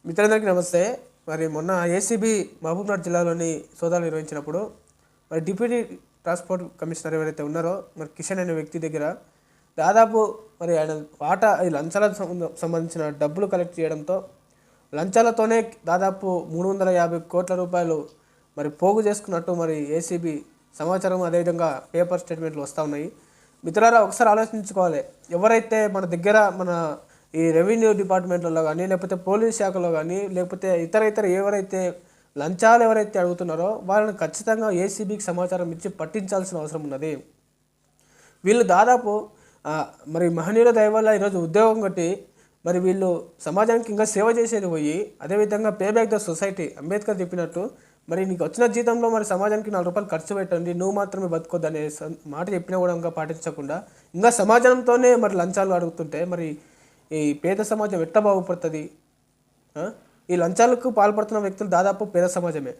మిత్రులందరికీ నమస్తే. మరి మొన్న ఏసీబీ మహబూబ్నగర్ జిల్లాలోని సోదాలు నిర్వహించినప్పుడు మరి డిప్యూటీ ట్రాన్స్పోర్ట్ కమిషనర్ ఎవరైతే ఉన్నారో మరి కిషన్ అనే వ్యక్తి దగ్గర దాదాపు మరి ఆయన వాటా ఈ లంచాలకు సంబంధించిన డబ్బులు కలెక్ట్ చేయడంతో లంచాలతోనే దాదాపు 350 కోట్ల రూపాయలు మరి పోగు చేసుకున్నట్టు మరి ఏసీబీ సమాచారం అదేవిధంగా పేపర్ స్టేట్మెంట్లు వస్తూ ఉన్నాయి. మిత్రులారా, ఒకసారి ఆలోచించుకోవాలి. ఎవరైతే మన దగ్గర మన ఈ రెవెన్యూ డిపార్ట్మెంట్లలో కానీ లేకపోతే పోలీస్ శాఖలో కానీ లేకపోతే ఇతర ఎవరైతే లంచాలు ఎవరైతే అడుగుతున్నారో వాళ్ళని ఖచ్చితంగా ఏసీబీకి సమాచారం ఇచ్చి పట్టించాల్సిన అవసరం ఉన్నది. వీళ్ళు దాదాపు మరి మహనీయుల దయ వల్ల ఈరోజు ఉద్యోగం కట్టి మరి వీళ్ళు సమాజానికి ఇంకా సేవ చేసేది పోయి అదేవిధంగా pay back the society Ambedkar చెప్పినట్టు మరి నీకు వచ్చిన జీతంలో మరి సమాజానికి 4 రూపాయలు ఖర్చు పెట్టండి, నువ్వు మాత్రమే బతుకోద్దు అనే మాట చెప్పినా కూడా ఇంకా పాటించకుండా ఇంకా సమాజంతోనే మరి లంచాలు అడుగుతుంటే మరి ఈ పేద సమాజం ఎట్లా బాగుపడుతుంది? ఈ లంచాలకు పాల్పడుతున్న వ్యక్తులు దాదాపు పేద సమాజమే.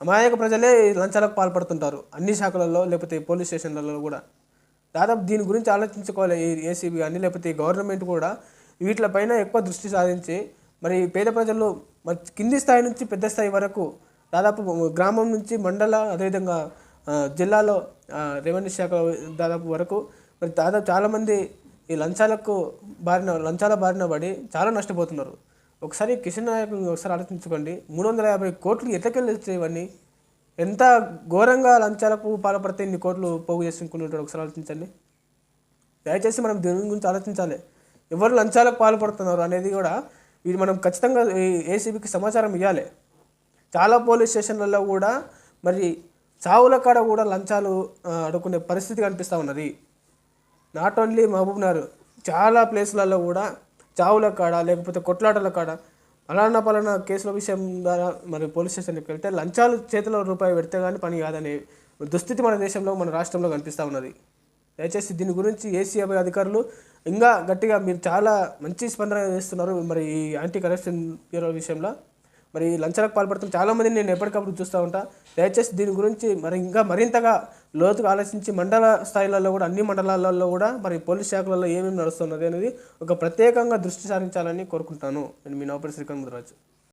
అమాయక ప్రజలే ఈ లంచాలకు పాల్పడుతుంటారు అన్ని శాఖలలో లేకపోతే పోలీస్ స్టేషన్లలో కూడా. దాదాపు దీని గురించి ఆలోచించుకోవాలి ఈ ఏసీబీ కానీ లేకపోతే ఈ గవర్నమెంట్ కూడా వీటిపైన ఎక్కువ దృష్టి సాధించి మరి పేద ప్రజలు మరి కింది స్థాయి నుంచి పెద్ద స్థాయి వరకు దాదాపు గ్రామం నుంచి మండల అదేవిధంగా జిల్లాలో రెవెన్యూ శాఖ దాదాపు వరకు మరి దాదాపు చాలామంది ఈ లంచాల బారిన పడి చాలా నష్టపోతున్నారు. ఒకసారి కిషన్ నాయక్ ఒకసారి ఆలోచించుకోండి. 350 కోట్లు ఎట్లకెళ్ళి వచ్చాయి ఇవన్నీ? ఎంత ఘోరంగా లంచాలకు పాల్పడితే ఇన్ని కోట్లు పోగు చేసుకుంటుంటాడు ఒకసారి ఆలోచించండి. దయచేసి మనం దీని గురించి ఆలోచించాలి. ఎవరు లంచాలకు పాల్పడుతున్నారు అనేది కూడా ఇది మనం ఖచ్చితంగా ఏసీబీకి సమాచారం ఇవ్వాలి. చాలా పోలీస్ స్టేషన్లలో కూడా మరి చావుల కాడ కూడా లంచాలు అడుక్కునే పరిస్థితి కనిపిస్తూ ఉన్నది. నాట్ ఓన్లీ మహబూబ్నగర్, చాలా ప్లేసులలో కూడా చావుల కాడ లేకపోతే కొట్లాటల కాడ పలానా కేసుల విషయం ద్వారా మరి పోలీస్ స్టేషన్కి వెళ్తే లంచాలు చేతిలో రూపాయి పెడితే కానీ పని కాదనే దుస్థితి మన దేశంలో మన రాష్ట్రంలో కనిపిస్తూ ఉన్నది. దయచేసి దీని గురించి ఏసీబీ అధికారులు ఇంకా గట్టిగా మీరు చాలా మంచి స్పందన చేస్తున్నారు మరి ఈ యాంటీ కరప్షన్ బ్యూరో విషయంలో. మరి లంచాలకు పాల్పడుతున్న చాలామందిని నేను ఎప్పటికప్పుడు చూస్తూ ఉంటా. దయచేసి దీని గురించి మరి ఇంకా మరింతగా లోతుగా ఆలోచించి మండల స్థాయిలలో కూడా అన్ని మండలాలలో కూడా మరి పోలీస్ శాఖలలో ఏమేమి నడుస్తున్నది అనేది ఒక ప్రత్యేకంగా దృష్టి సారించాలని కోరుకుంటాను. నేను మీ నౌపరి శ్రీకాంత్ రాజు.